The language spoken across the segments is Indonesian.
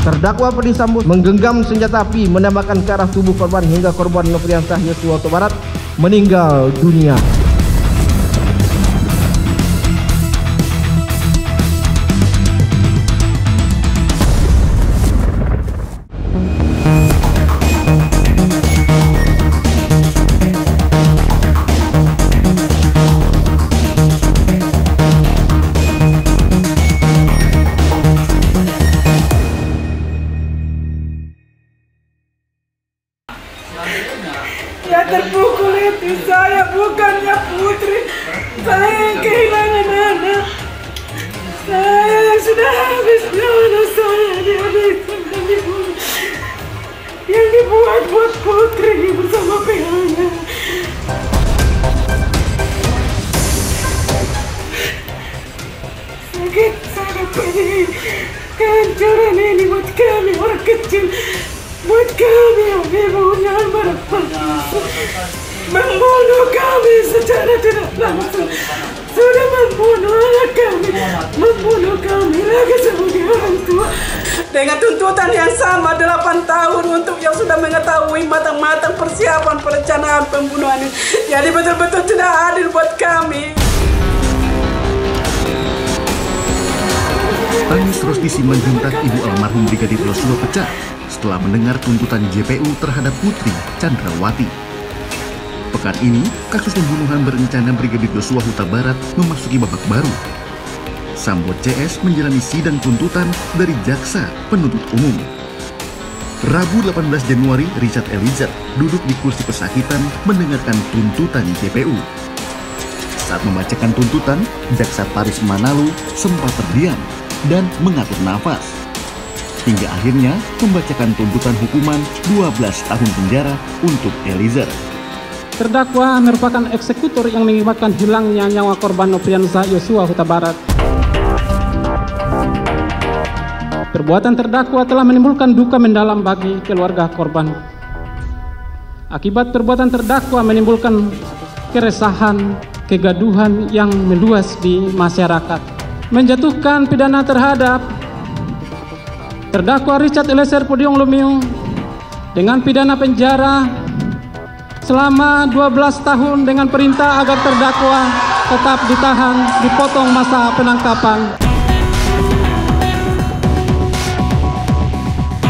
Terdakwa Ferdy Sambo menggenggam senjata api menembakkan ke arah tubuh korban hingga korban Nofriansah Yosua Huta Barat meninggal dunia. Yang terpukul itu saya, bukannya Putri. Saya yang kehilangan anak. Saya yang sudah habis nyawa saya dihabiskan dan dibunuh. Yang dibuat buat Putri bersama pihaknya. Sakit sangat pedih. Kehancuran ini buat kami orang kecil. Buat kami yang ibunya membunuh kami secara tidak langsung. Sudah membunuh anak kami, membunuh kami lagi sebagai orang tua. Dengan tuntutan yang sama 8 tahun untuk yang sudah mengetahui matang-matang persiapan perencanaan pembunuhan ini. Jadi betul-betul tidak adil buat kami. Tangis Rosdi Simanjuntak ibu almarhum Brigadir Yosua pecah setelah mendengar tuntutan JPU terhadap Putri Chandrawati. Pekan ini, kasus pembunuhan berencana Brigadir Yosua Huta Barat memasuki babak baru. Sambo CS menjalani sidang tuntutan dari jaksa penuntut umum. Rabu 18 Januari, Richard Eliezer duduk di kursi pesakitan mendengarkan tuntutan JPU. Saat membacakan tuntutan, jaksa Paris Manalu sempat terdiam dan mengatur nafas. Hingga akhirnya membacakan tuntutan hukuman 12 tahun penjara untuk Eliezer. Terdakwa merupakan eksekutor yang mengakibatkan hilangnya nyawa korban Nofriansah Yosua Huta Barat. Perbuatan terdakwa telah menimbulkan duka mendalam bagi keluarga korban. Akibat perbuatan terdakwa menimbulkan keresahan, kegaduhan yang meluas di masyarakat. Menjatuhkan pidana terhadap terdakwa Richard Eliezer Pudium Lumiu dengan pidana penjara selama 12 tahun dengan perintah agar terdakwa tetap ditahan, dipotong masa penangkapan.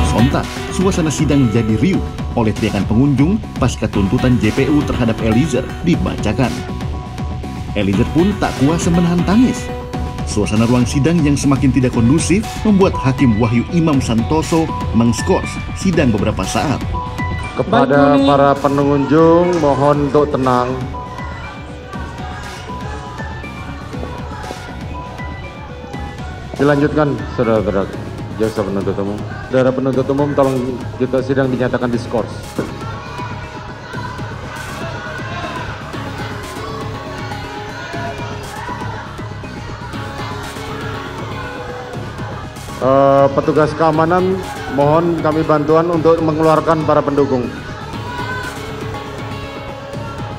Sontak, suasana sidang jadi riuh oleh teriakan pengunjung pasca tuntutan JPU terhadap Eliezer dibacakan. Eliezer pun tak kuasa menahan tangis. Suasana ruang sidang yang semakin tidak kondusif membuat Hakim Wahyu Imam Santoso mengskors sidang beberapa saat. Kepada para pengunjung, mohon untuk tenang. Dilanjutkan, saudara-saudara jaksa penuntut umum. Saudara penuntut umum, tolong juga sidang dinyatakan diskors. Petugas keamanan, mohon kami bantuan untuk mengeluarkan para pendukung.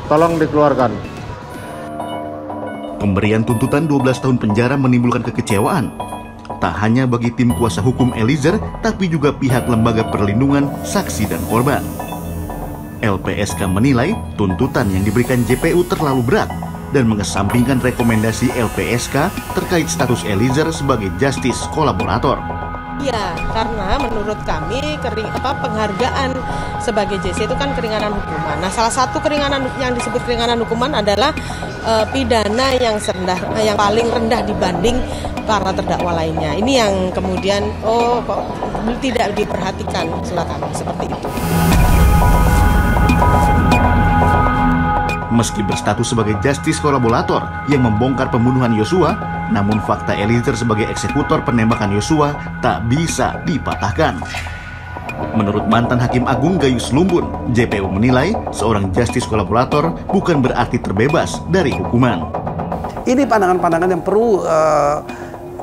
Tolong dikeluarkan. Pemberian tuntutan 12 tahun penjara menimbulkan kekecewaan. Tak hanya bagi tim kuasa hukum Eliezer, tapi juga pihak lembaga perlindungan saksi dan korban. LPSK menilai tuntutan yang diberikan JPU terlalu berat dan mengesampingkan rekomendasi LPSK terkait status Eliezer sebagai justice kolaborator. Ya, karena menurut kami penghargaan sebagai JC itu kan keringanan hukuman. Nah, salah satu keringanan yang disebut keringanan hukuman adalah pidana yang paling rendah dibanding para terdakwa lainnya. Ini yang kemudian tidak diperhatikan maksud kami seperti itu. Meski berstatus sebagai justice kolaborator yang membongkar pembunuhan Yosua, namun fakta Eliezer sebagai eksekutor penembakan Yosua tak bisa dipatahkan. Menurut mantan Hakim Agung Gayus Lumbun, JPU menilai seorang justice kolaborator bukan berarti terbebas dari hukuman. Ini pandangan-pandangan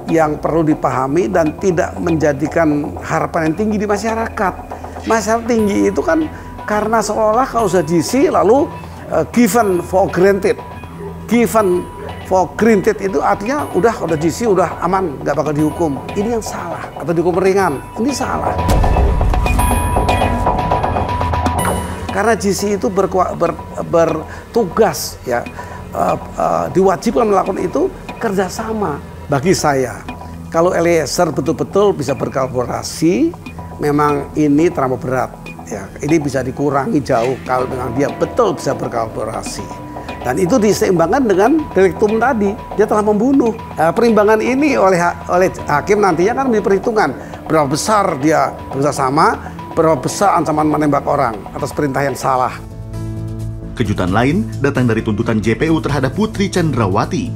yang perlu dipahami dan tidak menjadikan harapan yang tinggi di masyarakat. Masyarakat tinggi itu kan karena seolah kalau sudah GC lalu given for granted. Given for granted itu artinya udah GC udah aman, nggak bakal dihukum. Ini yang salah. atau dihukum ringan. Ini salah. Karena JC itu bertugas, ya, diwajibkan melakukan itu kerjasama. Bagi saya, kalau Eliezer betul-betul bisa berkolaborasi, memang ini terlalu berat. Ya, ini bisa dikurangi jauh kalau dengan dia betul bisa berkolaborasi. Dan itu diseimbangkan dengan deliktum tadi, dia telah membunuh. Perimbangan ini oleh hakim nantinya kan diperhitungkan berapa besar dia bekerjasama, berapa besar ancaman menembak orang atas perintah yang salah. Kejutan lain datang dari tuntutan JPU terhadap Putri Chandrawati,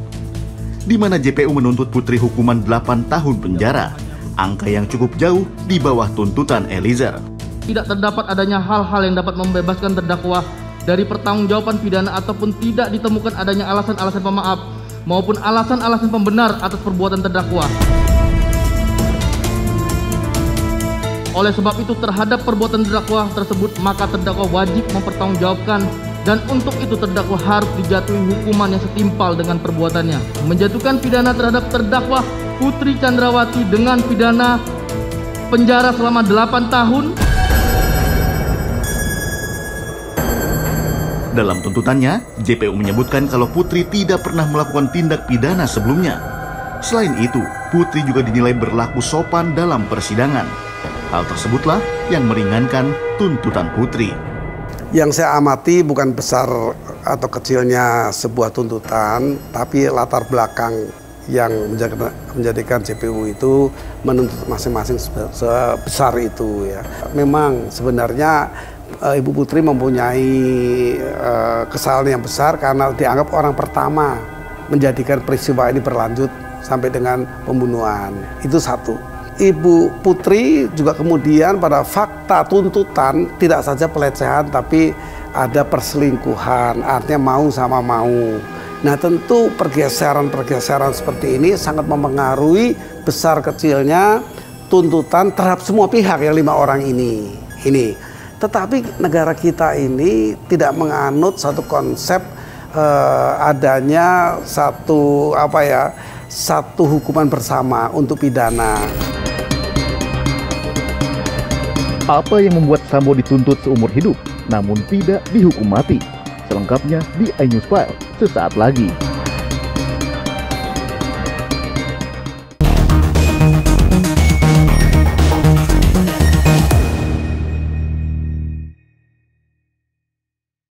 di mana JPU menuntut Putri hukuman 8 tahun penjara, angka yang cukup jauh di bawah tuntutan Eliezer. Tidak terdapat adanya hal-hal yang dapat membebaskan terdakwa dari pertanggungjawaban pidana ataupun tidak ditemukan adanya alasan-alasan pemaaf maupun alasan-alasan pembenar atas perbuatan terdakwa. Oleh sebab itu terhadap perbuatan terdakwa tersebut maka terdakwa wajib mempertanggungjawabkan, dan untuk itu terdakwa harus dijatuhi hukuman yang setimpal dengan perbuatannya. Menjatuhkan pidana terhadap terdakwa Putri Chandrawati dengan pidana penjara selama 8 tahun. Dalam tuntutannya, JPU menyebutkan kalau Putri tidak pernah melakukan tindak pidana sebelumnya. Selain itu, Putri juga dinilai berlaku sopan dalam persidangan. Hal tersebutlah yang meringankan tuntutan Putri. Yang saya amati bukan besar atau kecilnya sebuah tuntutan, tapi latar belakang yang menjadikan JPU itu menuntut masing-masing sebesar itu, ya. Memang sebenarnya Ibu Putri mempunyai kesalahan yang besar karena dianggap orang pertama menjadikan peristiwa ini berlanjut sampai dengan pembunuhan. Itu satu. Ibu Putri juga kemudian pada fakta tuntutan tidak saja pelecehan tapi ada perselingkuhan, artinya mau sama mau. Nah tentu pergeseran-pergeseran seperti ini sangat mempengaruhi besar kecilnya tuntutan terhadap semua pihak yang 5 orang ini. Tetapi negara kita ini tidak menganut satu konsep adanya satu hukuman bersama untuk pidana. Apa yang membuat Sambo dituntut seumur hidup namun tidak dihukum mati? Selengkapnya di iNews File sesaat lagi.